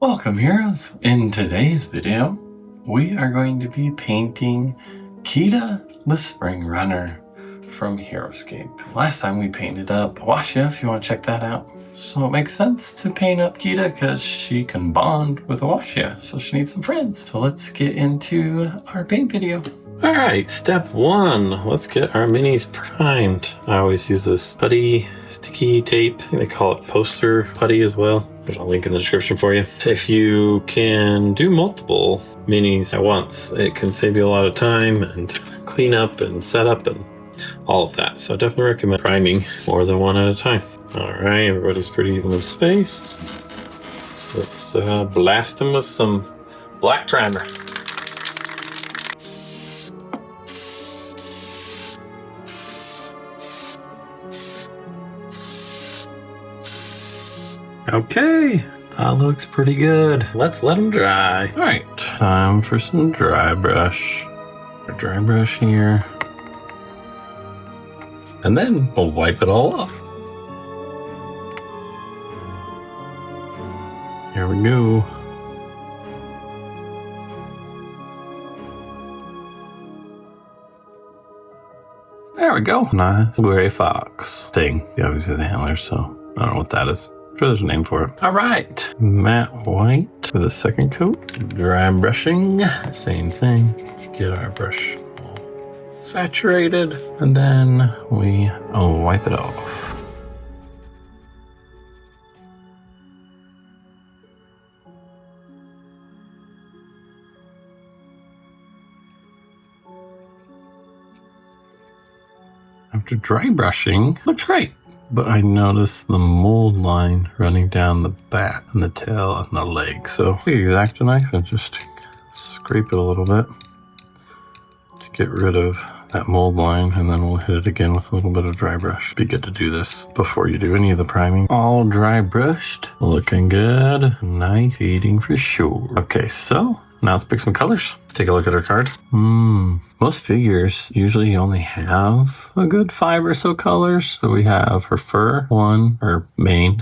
Welcome, heroes! In today's video, we are going to be painting Kita the Spring Runner from HeroScape. Last time we painted up Ewashia, if you want to check that out. So it makes sense to paint up Kita because she can bond with Ewashia, so she needs some friends. So let's get into our paint video. All right, step one, let's get our minis primed. I always use this putty sticky tape. I think they call it poster putty as well. There's a link in the description for you. If you can do multiple minis at once, it can save you a lot of time and clean up and set up and all of that. So I definitely recommend priming more than one at a time. All right, everybody's pretty evenly spaced. Let's blast them with some black primer. Okay, that looks pretty good. Let's let them dry. All right, time for some dry brush. A dry brush here. And then we'll wipe it all off. Here we go. There we go. Nice gray fox thing. He obviously has antlers, so I don't know what that is. I'm sure there's a name for it. All right, matte white for the second coat. Dry brushing, same thing. Get our brush all saturated, and then we wipe it off. After dry brushing, looks great. But I noticed the mold line running down the back and the tail and the leg. So the X-Acto knife and just scrape it a little bit to get rid of that mold line, and then we'll hit it again with a little bit of dry brush. Be good to do this before you do any of the priming. All dry brushed, looking good. Nice shading for sure. Okay, so now let's pick some colors. Take a look at our card. Most figures usually only have a good 5 or so colors. So we have her fur, 1, her mane,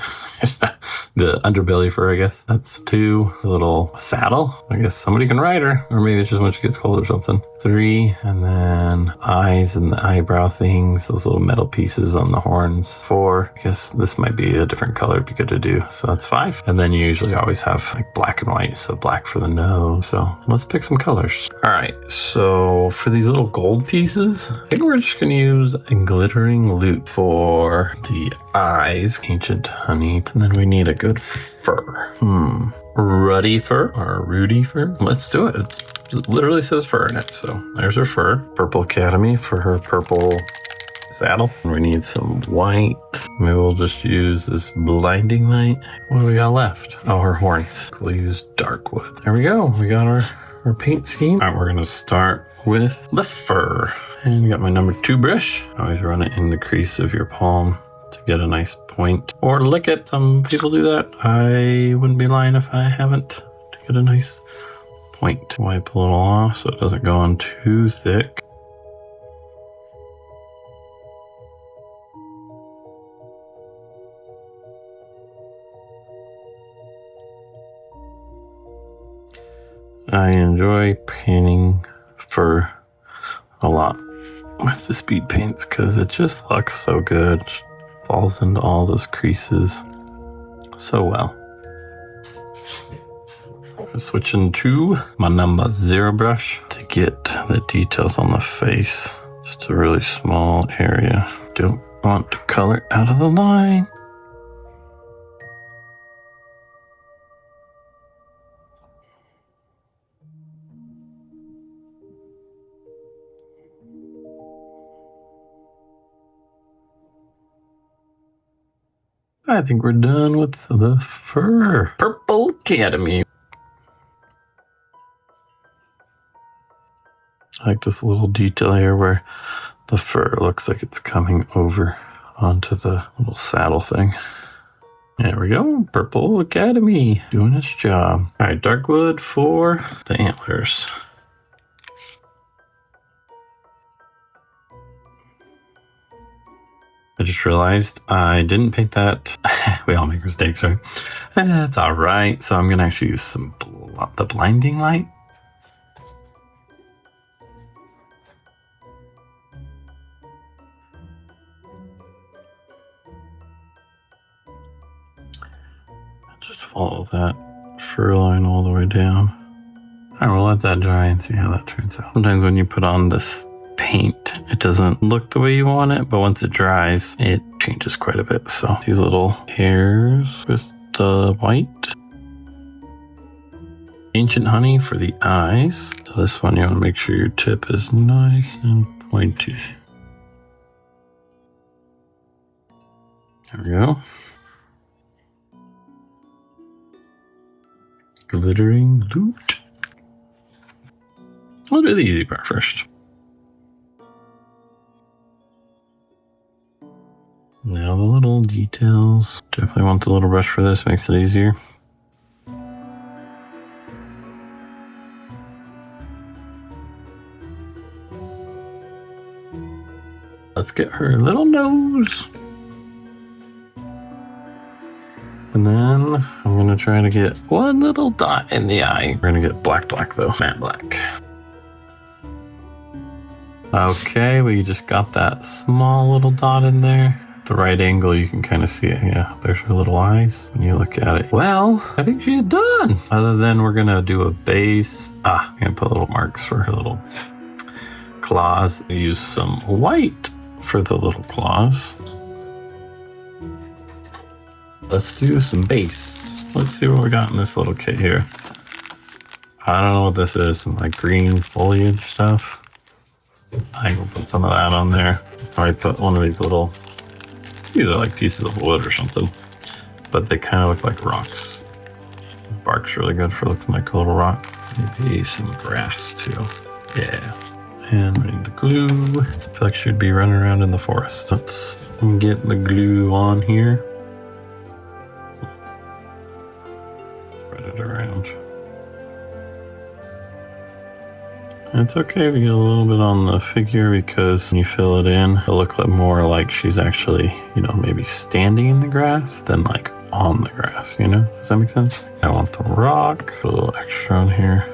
the underbelly fur, I guess. That's 2. The little saddle. I guess somebody can ride her, or maybe it's just when she gets cold or something. 3, and then eyes and the eyebrow things, those little metal pieces on the horns. 4, I guess this might be a different color, it'd be good to do. So that's 5. And then you usually always have like black and white, so black for the nose. So let's pick some colors. All right, so for these little gold pieces, I think we're just gonna use a glittering loot for the eyes, ancient honey, and then we need a good fur. Ruddy fur or Rudy fur? Let's do it. It literally says fur in it. So there's her fur. Purple Academy for her purple saddle. We need some white. Maybe we'll just use this blinding light. What do we got left? Oh, her horns. We'll use dark wood. There we go. We got our paint scheme. All right, we're gonna start with the fur. And I got my number 2 brush. Always run it in the crease of your palm to get a nice point. Or lick it. Some people do that. I wouldn't be lying if I haven't, to get a nice point. Wipe a little off so it doesn't go on too thick. I enjoy painting fur a lot with the speed paints because it just looks so good. Just falls into all those creases so well. Switching to my number 0 brush to get the details on the face. Just a really small area. Don't want to color out of the line. I think we're done with the fur. Purple Academy. I like this little detail here where the fur looks like it's coming over onto the little saddle thing. There we go. Purple Academy doing its job. All right, dark wood for the antlers. I just realized I didn't paint that. We all make mistakes, right? That's all right. So I'm going to actually use the blinding light. Just follow that fur line all the way down. All right, we'll let that dry and see how that turns out. Sometimes when you put on this paint, it doesn't look the way you want it, but once it dries, it changes quite a bit. So these little hairs with the white. Ancient honey for the eyes. So this one, you want to make sure your tip is nice and pointy. There we go. Glittering loot. We'll do the easy part first. Now the little details. Definitely want the little brush for this, makes it easier. Let's get her little nose. And then I'm gonna try to get one little dot in the eye. We're gonna get black though, matte black. Okay, we just got that small little dot in there. At the right angle, you can kind of see it. Yeah, there's her little eyes when you look at it. Well, I think she's done. Other than we're gonna do a base. I'm gonna put little marks for her little claws. Use some white for the little claws. Let's do some base. Let's see what we got in this little kit here. I don't know what this is, some like green foliage stuff. I will put some of that on there. I put one of these little, these are like pieces of wood or something, but they kind of look like rocks. Bark's really good for looking like a little rock. Maybe some grass too. Yeah. And we need the glue. I feel like she'd be running around in the forest. Let's get the glue on here. Spread it around. It's okay if you get a little bit on the figure because when you fill it in, it'll look more like she's actually, maybe standing in the grass than like on the grass, Does that make sense? I want the rock, a little extra on here.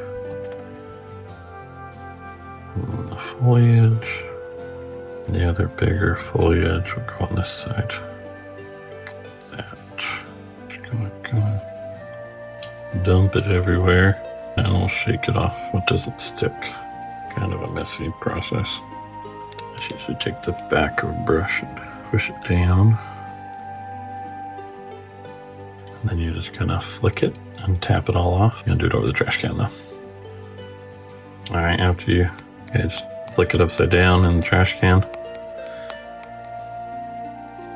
And the foliage. The other bigger foliage will go on this side. That. Just gonna dump it everywhere and we'll shake it off so it doesn't stick. Kind of a messy process. I should usually take the back of a brush and push it down. And then you just kind of flick it and tap it all off. You're gonna do it over the trash can though. All right, after you just flick it upside down in the trash can.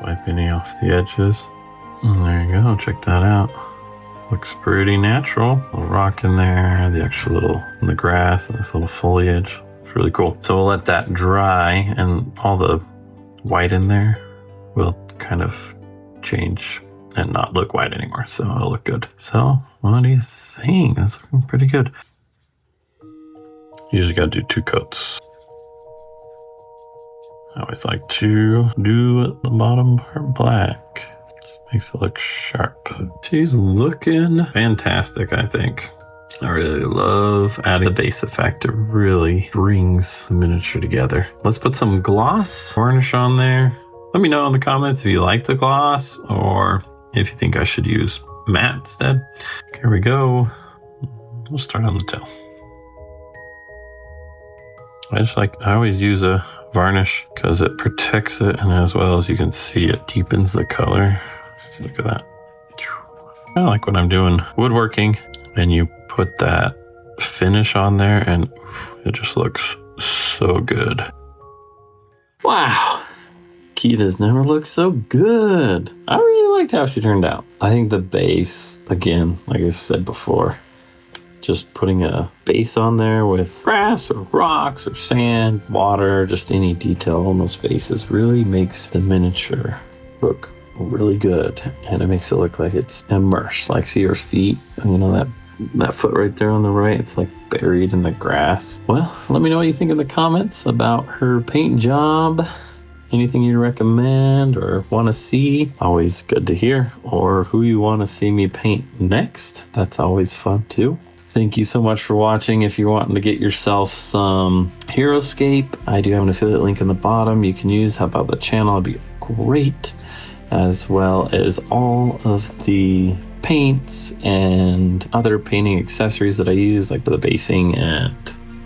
Wipe any off the edges. And there you go, check that out. Looks pretty natural. A little rock in there, the extra little in the grass, and this little foliage. It's really cool. So we'll let that dry and all the white in there will kind of change and not look white anymore. So it'll look good. So what do you think? That's looking pretty good. Usually gotta do 2 coats. I always like to do the bottom part black. Makes it look sharp. She's looking fantastic, I think. I really love adding the base effect. It really brings the miniature together. Let's put some gloss varnish on there. Let me know in the comments if you like the gloss or if you think I should use matte instead. Here we go. We'll start on the tail. I always use a varnish because it protects it, and as well as you can see, it deepens the color. Look at that. I like when I'm doing woodworking and you put that finish on there and it just looks so good. Wow. Kita's never looked so good. I really liked how she turned out. I think the base, again, like I said before, just putting a base on there with grass or rocks or sand, water, just any detail on those bases really makes the miniature look really good, and it makes it look like it's immersed. Like, see her feet, that foot right there on the right, it's like buried in the grass. Well, let me know what you think in the comments about her paint job, anything you recommend or want to see, always good to hear. Or who you want to see me paint next, that's always fun too. Thank you so much for watching. If you're wanting to get yourself some HeroScape, I do have an affiliate link in the bottom you can use. Help out the channel, it'd be great. As well as all of the paints and other painting accessories that I use, like the basing and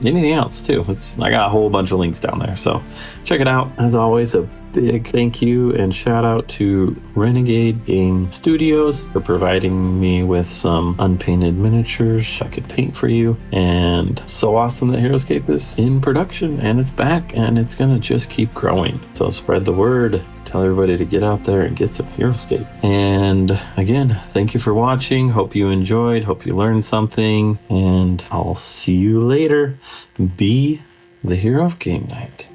anything else too. I got a whole bunch of links down there, so check it out. As always, a big thank you and shout out to Renegade Game Studios for providing me with some unpainted miniatures I could paint for you. And so awesome that HeroScape is in production and it's back and it's gonna just keep growing. So spread the word. Tell everybody to get out there and get some HeroScape. And again, thank you for watching. Hope you enjoyed. Hope you learned something. And I'll see you later. Be the hero of game night.